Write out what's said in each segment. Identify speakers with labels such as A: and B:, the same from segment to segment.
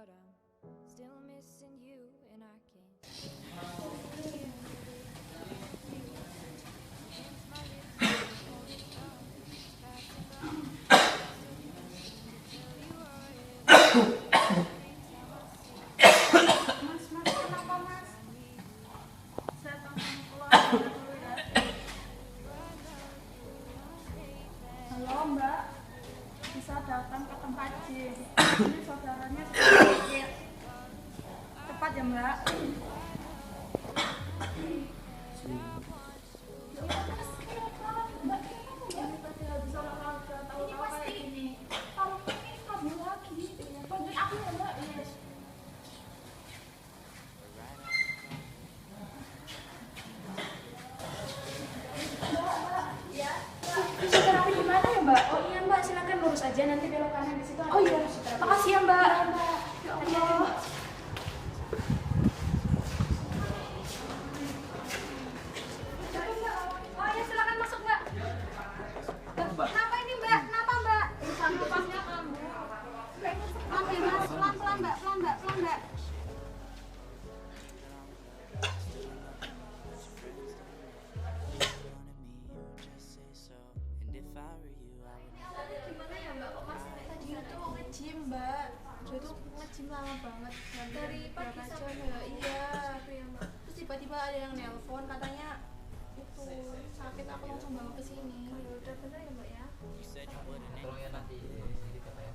A: but I'm still missing you and I can't.
B: Halo Mbak, bisa datang ke tempat gym. Ini saudaranya sedikit. Cepat ya Mbak. Ini pasti ini. Kalau ini kabur lagi. Bantuin aku ya Mbak. Yes. Fisioterapi di mana ya Mbak? Oh iya Mbak, silakan lurus aja nanti belok kanan di situ. Oh iya, makasih ya Mbak. Ya Allah. Oh iya silakan masuk Mbak. Kenapa ini Mbak? Kenapa Mbak? Napasnya kambuh. Pelan ya Mas, pelan Mbak, pelan Mbak. Gimana ya Mbak? Kok Mas tadi itu nge-gym Mbak? Dia tuh nge-gym lama banget dari pagi sampai iya. Terus tiba-tiba ada yang nelpon katanya itu sakit, aku langsung bawa ke sini. Udah bener ya Mbak ya?
C: Tolong ya nanti dikatakan.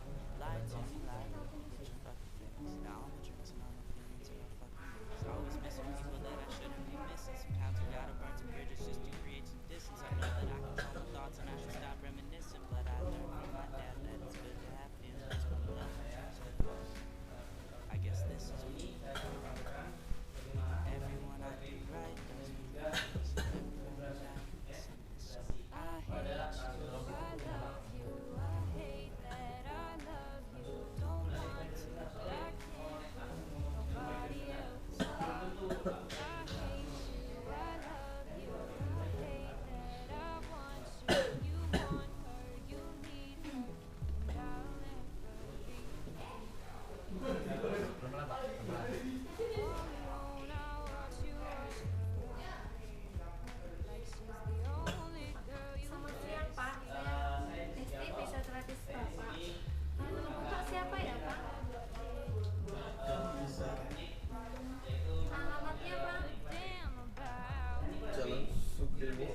B: Selamat siang Pak, saya Desti, fisioterapis Bapak. Bapak siapa ya Pak? Alamatnya Pak?
C: Jalan Supremo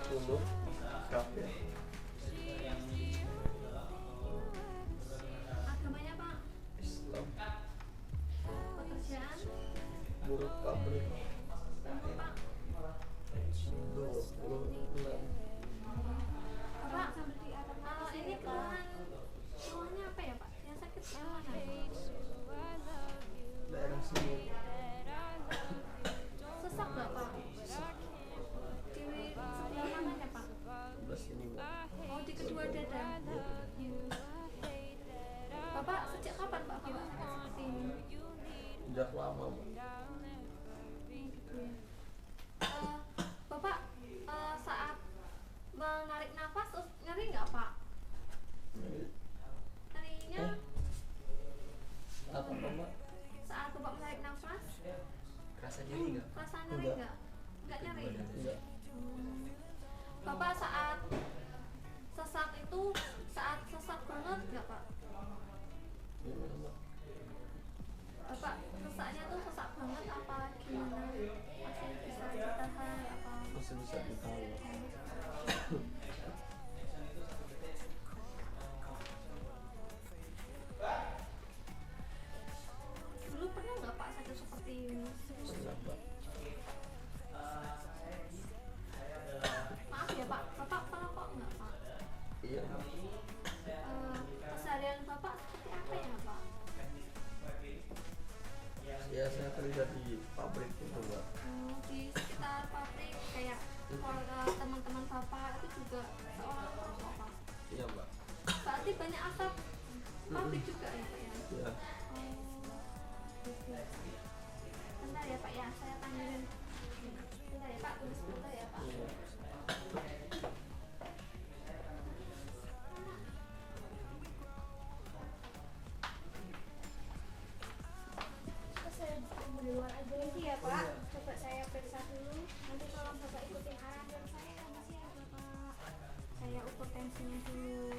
C: Pondok Kafe.
B: Agamanya Pak?
C: Islam
B: Pekerjaan?
C: Buruh Pabrik
B: Umur Pak?
C: 26.
B: Bapak, kalau ini keluhannya apa ya Pak? Yang sakit mana?
C: Daerah sini
B: Sesak nggak Pak? Di sebelah mananya Pak?
C: sebelah sini Mbak.
B: Oh di kedua dada. Bapak sejak kapan Pak Bapak sakit seperti ini?
C: Udah lama Mbak.
B: Gitu ya. Bapak saat menarik nafas terus nyeri nggak Pak? Nyerinya
C: Apa Mbak?
B: saat Bapak menarik nafas
C: Rasa nyeri nggak?
B: rasa nyeri nggak? Nggak nyeri.
C: Enggak.
B: Bapak saat sesak itu saat sesak banget nggak Pak?
C: Gimana Mbak?
B: Bapak sesaknya tuh sesak banget apa gimana? Masih bisa ditahan apa?
C: Masih bisa ditahan.
B: Dulu pernah nggak Pak sakit seperti ini?
C: Enggak Mbak.
B: Maaf ya Pak, Bapak perokok nggak Pak?
C: Iya Mbak.
B: Keseharian Bapak seperti apa ya Pak?
C: Ya saya kerja di pabrik itu Mbak.
B: Di sekitar pabrik kayak keluarga teman-teman Bapak itu juga seorang perokok Pak.
C: Iya Mbak.
B: Berarti banyak asap pabrik juga ya Pak ya?
C: Iya.
B: Bentar ya Pak ya, saya panggilin. Bentar ya Pak, tulis bentar ya Pak.
C: Iya.
B: pulang dulu.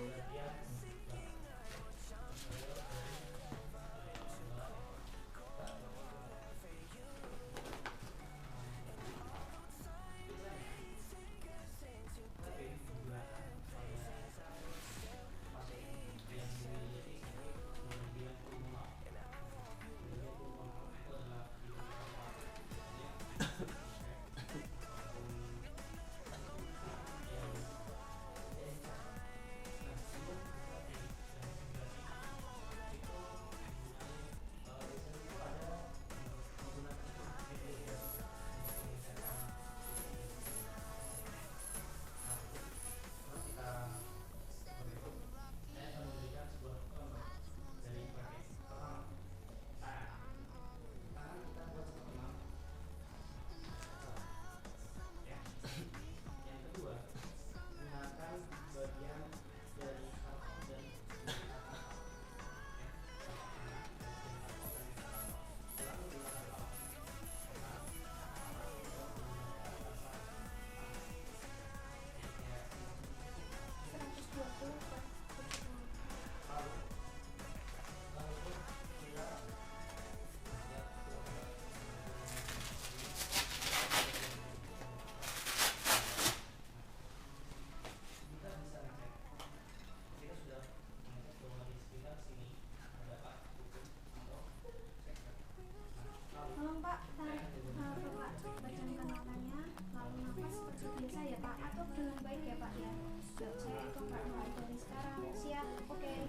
B: Tolong Pak, Bapak pejamkan matanya, lalu nafas seperti biasa ya Pak, atur dengan baik ya Pak ya. Saya itu nggak mulai dari sekarang, siap? Oke.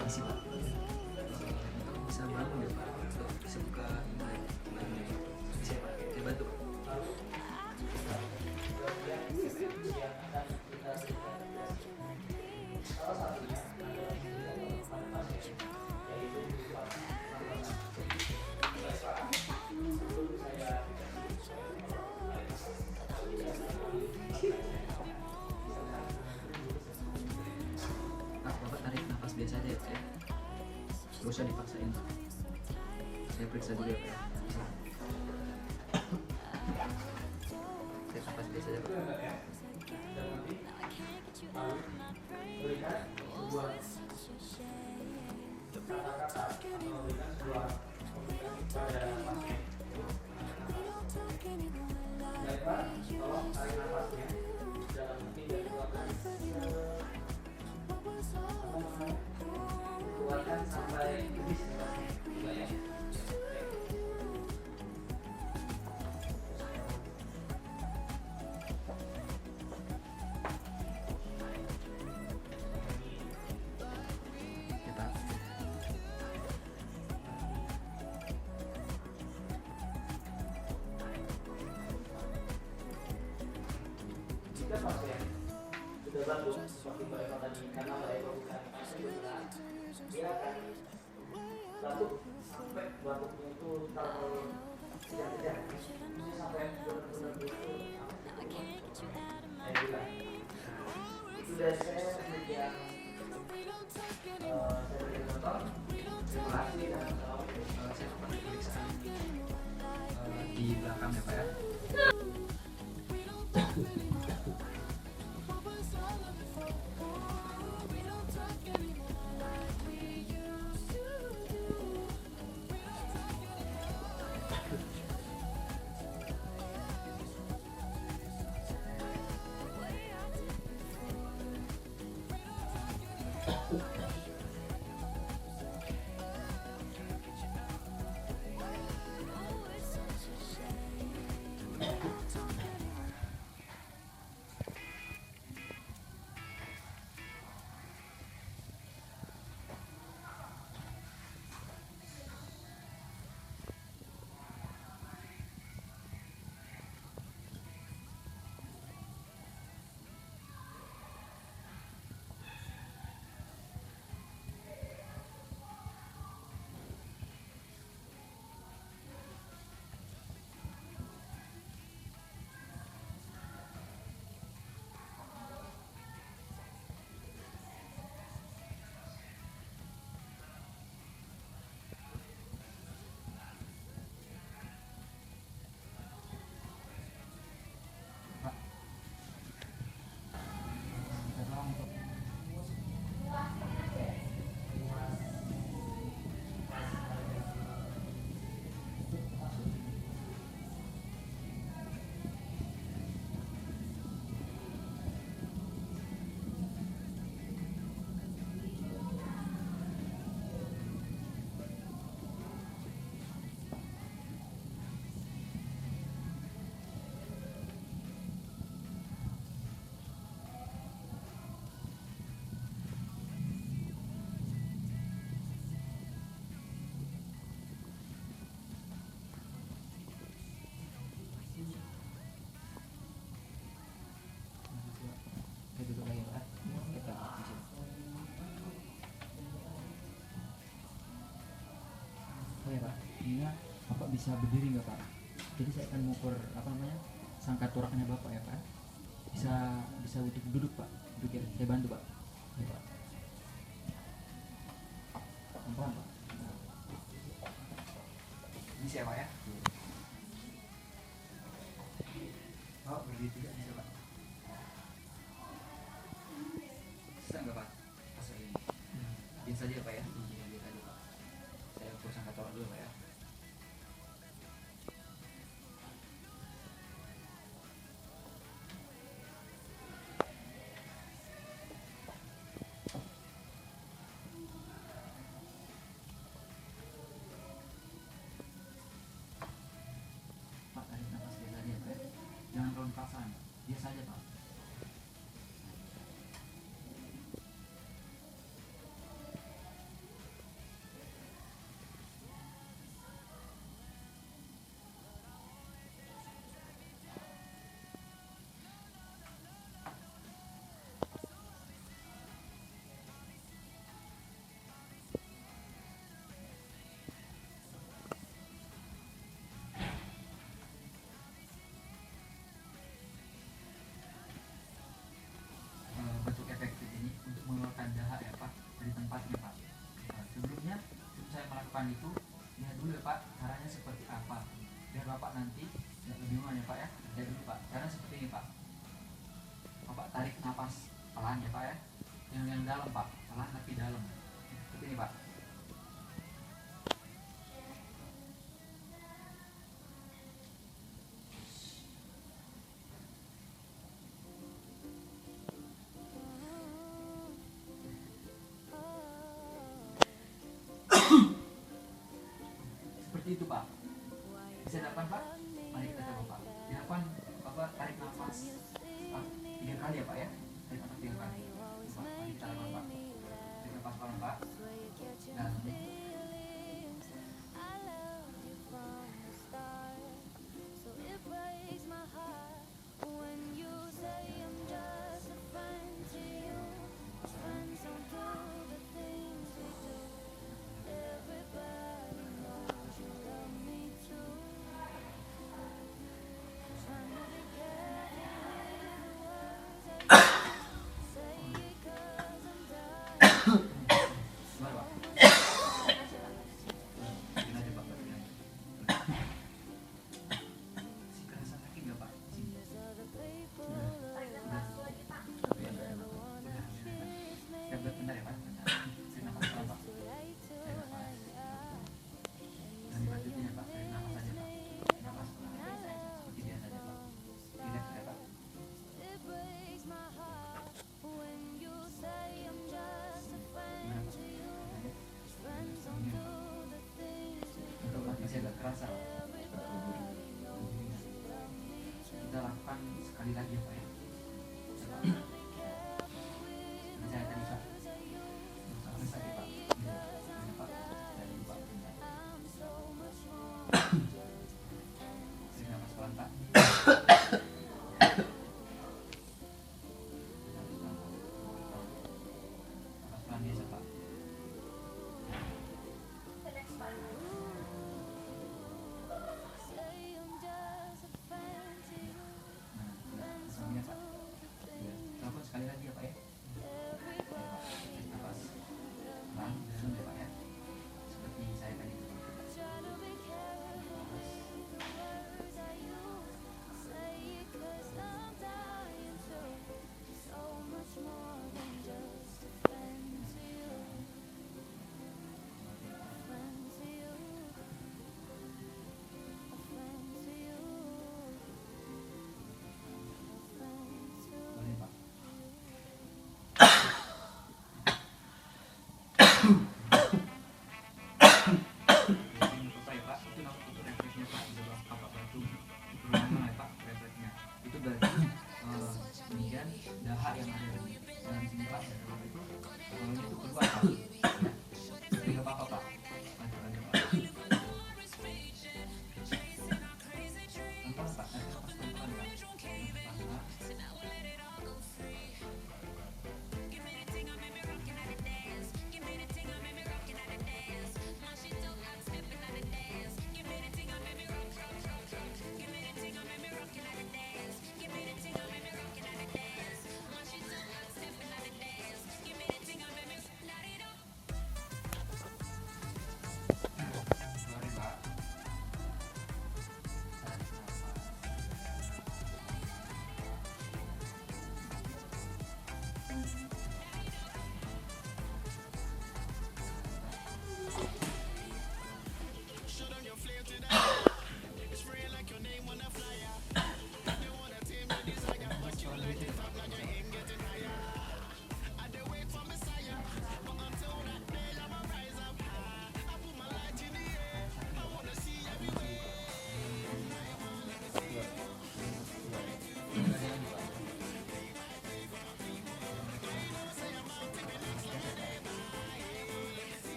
D: Masih Pak, bisa bangun ya Pak, bisa buka email bisa Pak, saya bantu Pak. Pak, Bapak tarik nafas biasa aja ya Pak ya, gak usah dipaksain. Saya periksa dulu ya Pak ya. Tarik nafas biasa aja Pak. Ya Pak.
E: Jika pasien sudah batuk seperti mereka tadi karena mereka bukan pasien benar, dia akan batuk sampai batuknya itu terlalu tidak ini sampai benar-benar itu saya bilang itu dari saya yang saya beri contoh. Terima kasih dan assalamualaikum.
D: Saya lakukan pemeriksaan di belakang ya Pak ya. ya Pak, ini Bapak bisa berdiri nggak Pak? Jadi saya akan mengukur sangka toraknya Bapak ya Pak. Bisa duduk Pak, duduk ya, saya bantu Pak. Ya Pak. Pelan Pak. Bisa ya Pak ya? Oh, berdiri juga bisa Pak. Bisa nggak Pak? Pasal ini. Biasa aja Pak ya. Biasa aja Pak. Saya ukur sangka torak dulu Pak ya. Pak, tarik nafas biasa aja Pak ya. Jangan terlalu dipaksakan Pak. Biasa aja Pak. Bentuk efektif ini untuk mengeluarkan dahak ya Pak dari tempatnya Pak. Sebelumnya saya melakukan itu, lihat dulu ya Pak caranya seperti apa, biar Bapak nanti tidak kebingungan ya Pak ya. Lihat dulu Pak, caranya seperti ini Pak. Bapak tarik nafas pelan ya Pak ya, yang dalam Pak, pelan tapi dalam, seperti ini Pak. Seperti itu Pak. Bisa dilakukan Pak? Mari kita coba Pak. Dilakukan Bapak tarik nafas 3 kali ya Pak ya. Tarik nafas 3 kali. Coba, mari kita lakukan Pak. Tarik nafas pelan Pak. Dan gimana Pak? Bikin aja Pak, bikin aja. Si kerasa sakit nggak Pak? Sini.
B: Tarik nafas lagi Pak.
D: Udah, siap bentar ya Pak. Bentar. Tarik nafas pelan Pak. Tarik nafas. Dan dilanjutin ya Pak. Tarik nafas aja Pak. Nafas pelan. Seperti biasa aja Pak. Relax ya Pak. Untuk masih agak kerasa Pak. Kita lakukan sekali lagi ya Pak ya. Saya tadi Pak. Sampai sakit Pak. Ini Pak. Dari Pak. Tarik nafas pelan Pak. Nafas pelan biasa Pak.
B: Relax Pak.
D: Nah, langsung lihat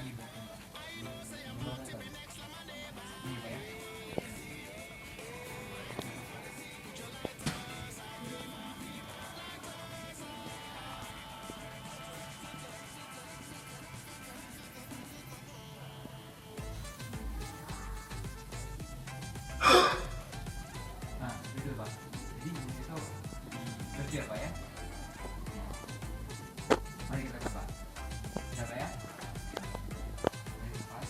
D: lagi berarti Pak. Gimana tadi? Ini Pak ya. Nah, gitu Pak. Jadi ini itu kerja Pak ya. Mari kita coba. Bisa Pak ya? Mari lepas.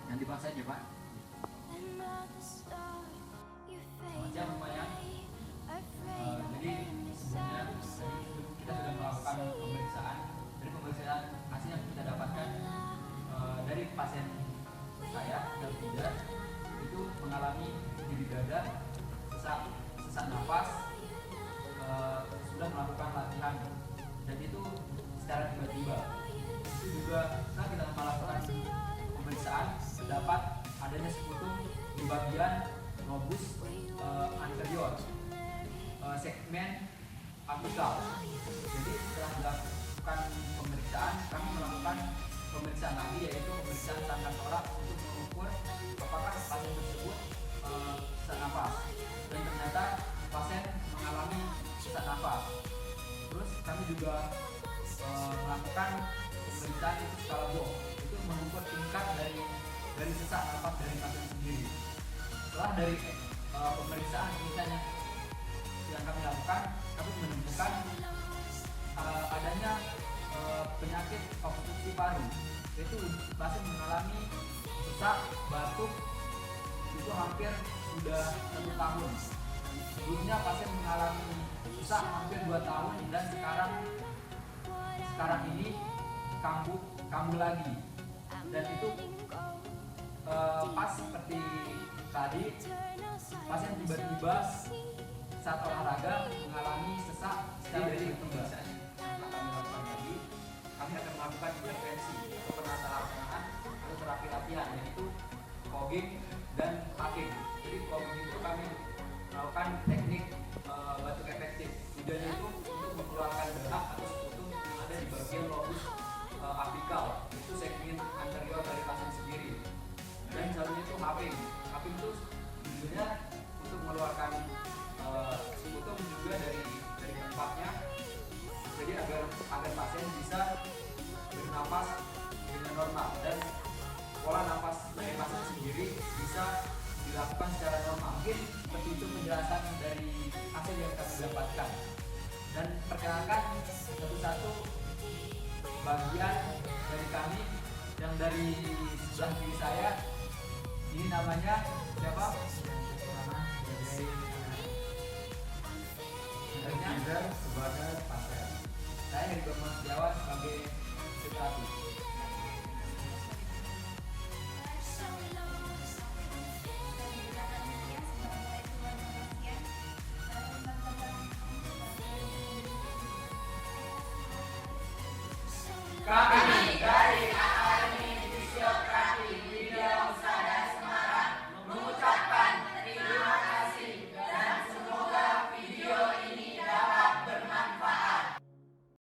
D: Nanti bahas aja Pak. Selamat siang semuanya. Jadi sebelumnya kita sudah melakukan pemeriksaan. Dari pemeriksaan hasil yang kita dapatkan dari pasien saya yang tidak itu mengalami nyeri dada, sesak nafas, sudah melakukan latihan dan itu secara tiba-tiba. Itu juga setelah kita melakukan pemeriksaan terdapat adanya sekutum di bagian lobus anterior segmen apikal. Jadi setelah dilakukan pemeriksaan, kami melakukan pemeriksaan lagi yaitu pemeriksaan sangkar torak untuk mengukur apakah pasien tersebut sesak nafas. Dan ternyata pasien mengalami sesak nafas. Terus kami juga melakukan pemeriksaan itu skala Bohr, itu mengukur tingkat dari sesak nafas dari pasien sendiri. Setelah dari pemeriksaan misalnya yang kami lakukan, kami menemukan adanya penyakit obstruksi paru, yaitu pasien mengalami sesak, batuk, itu hampir sudah 1 tahun. Sebelumnya pasien mengalami sesak hampir 2 tahun dan sekarang ini kambuh lagi. Dan itu pas seperti tadi pasien tiba-tiba saat olahraga mengalami sesak secara tiba-tiba. Kami lakukan lagi, kami akan melakukan intervensi atau penata-laksanaan atau terapi latihan yaitu fogging dan hacking. Jadi fogging itu kami melakukan teknik batuk efektif. Tujuannya itu untuk mengeluarkan darah atau sekutum yang ada di bagian lobus apikal, itu segmen anterior dari pasien sendiri. Dan satunya itu hacking. Hacking itu tujuannya untuk mengeluarkan sekutum juga dari tempatnya. Jadi agar pasien bisa bernapas dengan normal dan pola nafas dari pasien sendiri bisa dilakukan secara normal. Mungkin seperti itu penjelasan dari hasil yang kami dapatkan. Dan perkenalkan satu-satu bagian dari kami yang dari sebelah kiri saya ini namanya siapa? Sebenarnya sebagai pasien. Saya Heri Setiawan sebagai psikiater.